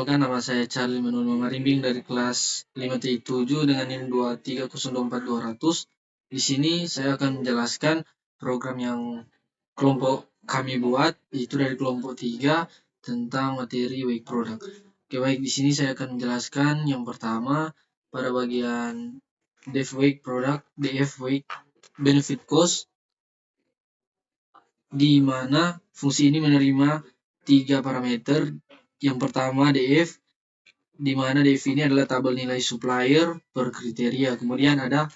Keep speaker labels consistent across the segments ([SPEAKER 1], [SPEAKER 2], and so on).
[SPEAKER 1] Perkenalkan, nama saya Charlie Manuel Mamarimbing dari kelas 5T7 dengan NIM 2302400. Di sini saya akan menjelaskan program yang kelompok kami buat, yaitu dari kelompok 3 tentang materi wake product. Oke, baik, di sini saya akan menjelaskan yang pertama pada bagian dev wake product, DF wake benefit cost, di mana fungsi ini menerima 3 parameter. Yang pertama DF, di mana DF ini adalah tabel nilai supplier per kriteria. Kemudian ada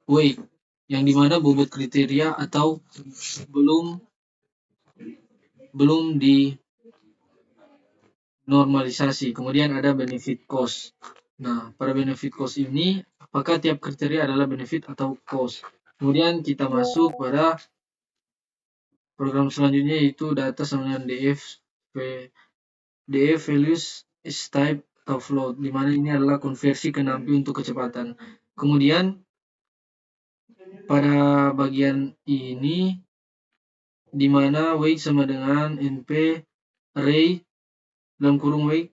[SPEAKER 1] weight, yang dimana bobot kriteria atau belum dinormalisasi. Kemudian ada benefit cost. Nah, pada benefit cost ini, apakah tiap kriteria adalah benefit atau cost? Kemudian kita masuk pada program selanjutnya, yaitu data sama dengan DF values is type atau float, di mana ini adalah konversi ke NumPy untuk kecepatan. Kemudian pada bagian ini, di mana wake sama dengan np array dalam kurung wake,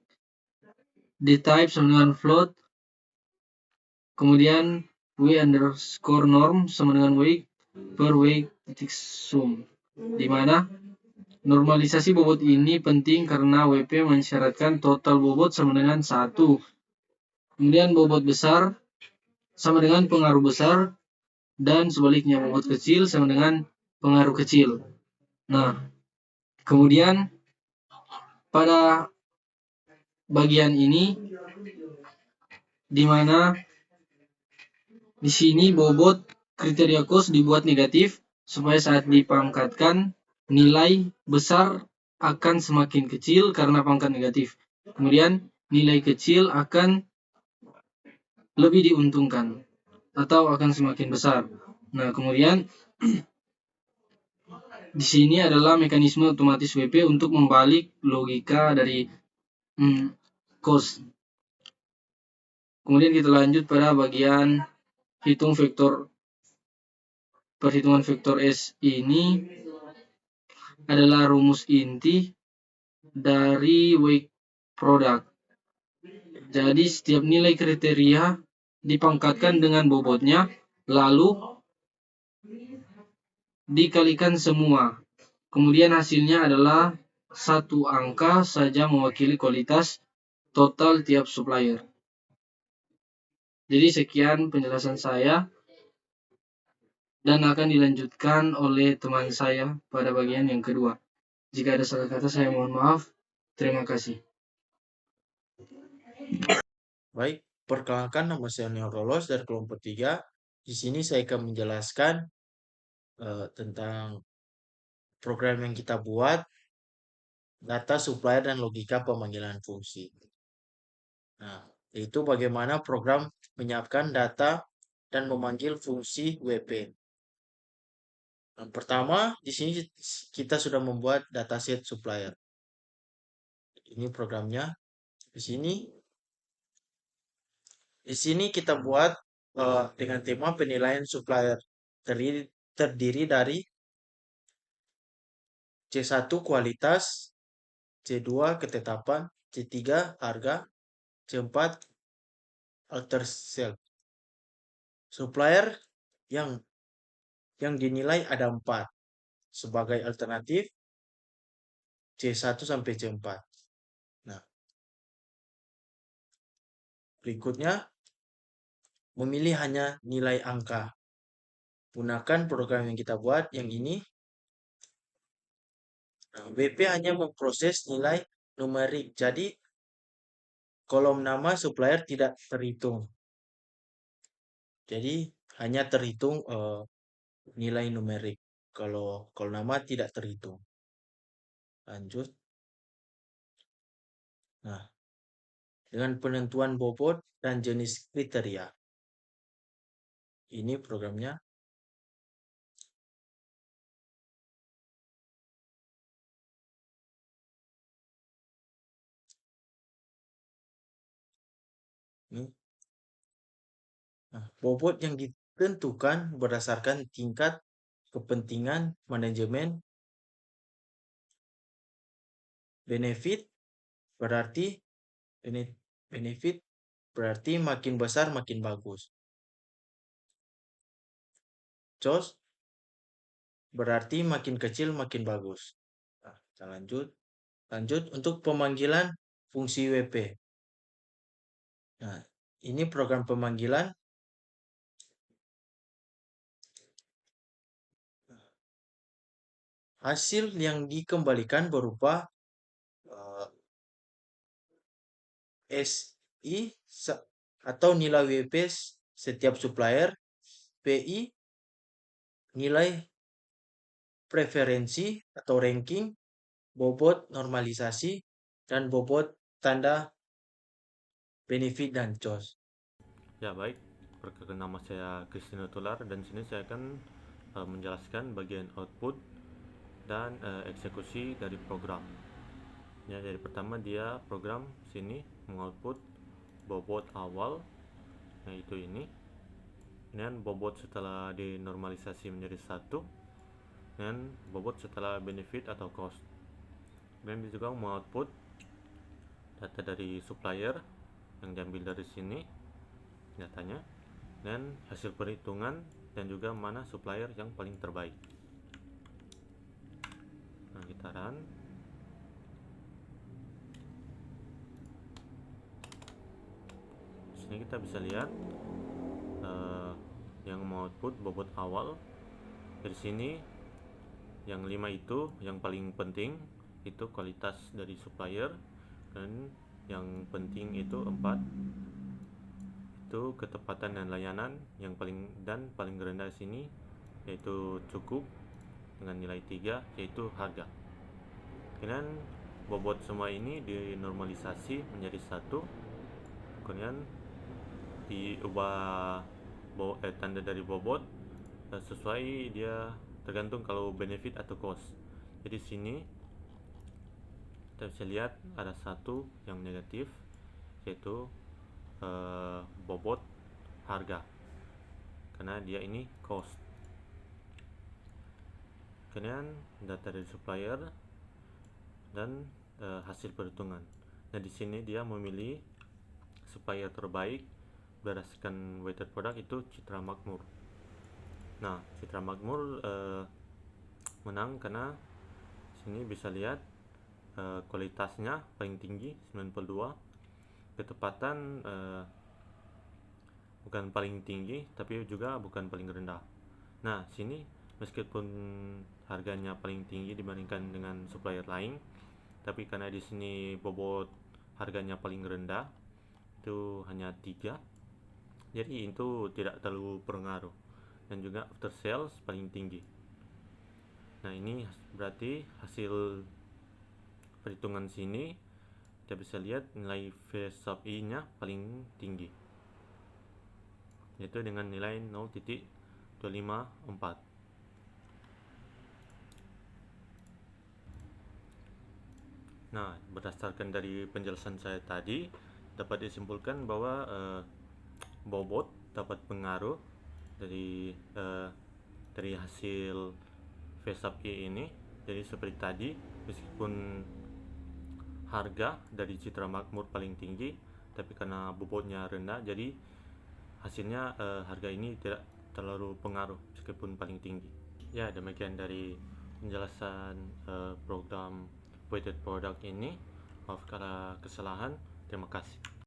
[SPEAKER 1] dtype sama dengan float, kemudian w_norm sama dengan wake per wake titik sum, di mana normalisasi bobot ini penting karena WP mensyaratkan total bobot sama dengan 1. Kemudian bobot besar sama dengan pengaruh besar, dan sebaliknya bobot kecil sama dengan pengaruh kecil. Nah, kemudian pada bagian ini, di mana di sini bobot kriteria cost dibuat negatif supaya saat dipangkatkan nilai besar akan semakin kecil karena pangkat negatif. Kemudian nilai kecil akan lebih diuntungkan atau akan semakin besar. Nah, kemudian di sini adalah mekanisme otomatis WP untuk membalik logika dari cost. Kemudian kita lanjut pada bagian perhitungan vektor S. Ini adalah rumus inti dari wake product. Jadi setiap nilai kriteria dipangkatkan dengan bobotnya, lalu dikalikan semua. Kemudian hasilnya adalah satu angka saja mewakili kualitas total tiap supplier. Jadi sekian penjelasan saya, dan akan dilanjutkan oleh teman saya pada bagian yang kedua. Jika ada salah kata, saya mohon maaf. Terima kasih.
[SPEAKER 2] Baik, perkenalkan, nama saya Neo Rolos dari kelompok 3. Di sini saya akan menjelaskan tentang program yang kita buat, data supplier dan logika pemanggilan fungsi. Nah, itu bagaimana program menyiapkan data dan memanggil fungsi WP. Yang pertama, di sini kita sudah membuat dataset supplier. Ini programnya. Di sini kita buat dengan tema penilaian supplier, terdiri dari C1 kualitas, C2 ketetapan, C3 harga, C4 alter sale. Supplier yang dinilai ada 4. Sebagai alternatif C1 sampai C4. Nah, berikutnya memilih hanya nilai angka. Gunakan program yang kita buat yang ini. Nah, WP hanya memproses nilai numerik. Jadi kolom nama supplier tidak terhitung. Jadi hanya terhitung nilai numerik. Kalau nama tidak terhitung. Lanjut. Nah, dengan penentuan bobot dan jenis kriteria. Ini programnya. Nah, bobot yang ditentukan berdasarkan tingkat kepentingan manajemen, benefit, berarti benefit berarti makin besar makin bagus. Cost berarti makin kecil makin bagus. Nah, kita lanjut. Lanjut untuk pemanggilan fungsi WP. Nah, ini program pemanggilan. Hasil yang dikembalikan berupa SI atau nilai WP setiap supplier, PI nilai preferensi atau ranking, bobot normalisasi, dan bobot tanda benefit dan cost.
[SPEAKER 3] Ya baik, perkenalkan nama saya Christina Tular dan sini saya akan menjelaskan bagian output dan eksekusi dari program. Ya, jadi pertama dia program sini mengoutput bobot awal, yaitu ini, dan bobot setelah dinormalisasi menjadi 1, dan bobot setelah benefit atau cost. Dan dia juga mengoutput data dari supplier yang diambil dari sini datanya, dan hasil perhitungan dan juga mana supplier yang paling terbaik. Nah, kita run. Sini kita bisa lihat yang mau output bobot awal. Dari sini yang 5 itu yang paling penting, itu kualitas dari supplier, dan yang penting itu 4 itu ketepatan dan layanan, yang paling rendah sini yaitu cukup dengan nilai 3 yaitu harga. Kemudian bobot semua ini dinormalisasi menjadi 1, kemudian diubah tanda dari bobot sesuai dia tergantung kalau benefit atau cost. Jadi sini kita bisa lihat ada satu yang negatif, yaitu bobot harga, karena dia ini cost. Kemudian data dari supplier dan hasil perhitungan. Nah, di sini dia memilih supplier terbaik berdasarkan weighted product itu Citra Makmur. Nah, Citra Makmur menang karena sini bisa lihat kualitasnya paling tinggi 92, ketepatan bukan paling tinggi tapi juga bukan paling rendah. Nah, sini meskipun harganya paling tinggi dibandingkan dengan supplier lain, tapi karena di sini bobot harganya paling rendah itu hanya 3, jadi itu tidak terlalu berpengaruh, dan juga after sales paling tinggi. Nah, ini berarti hasil perhitungan sini kita bisa lihat nilai V sub I nya paling tinggi, yaitu dengan nilai 0.254. Nah, berdasarkan dari penjelasan saya tadi, dapat disimpulkan bahwa bobot dapat pengaruh dari hasil V sub I ini. Jadi seperti tadi, meskipun harga dari Citra Makmur paling tinggi, tapi karena bobotnya rendah, jadi hasilnya harga ini tidak terlalu pengaruh meskipun paling tinggi. Ya, demikian dari penjelasan program weighted product ini. Maaf kalau kesalahan. Terima kasih.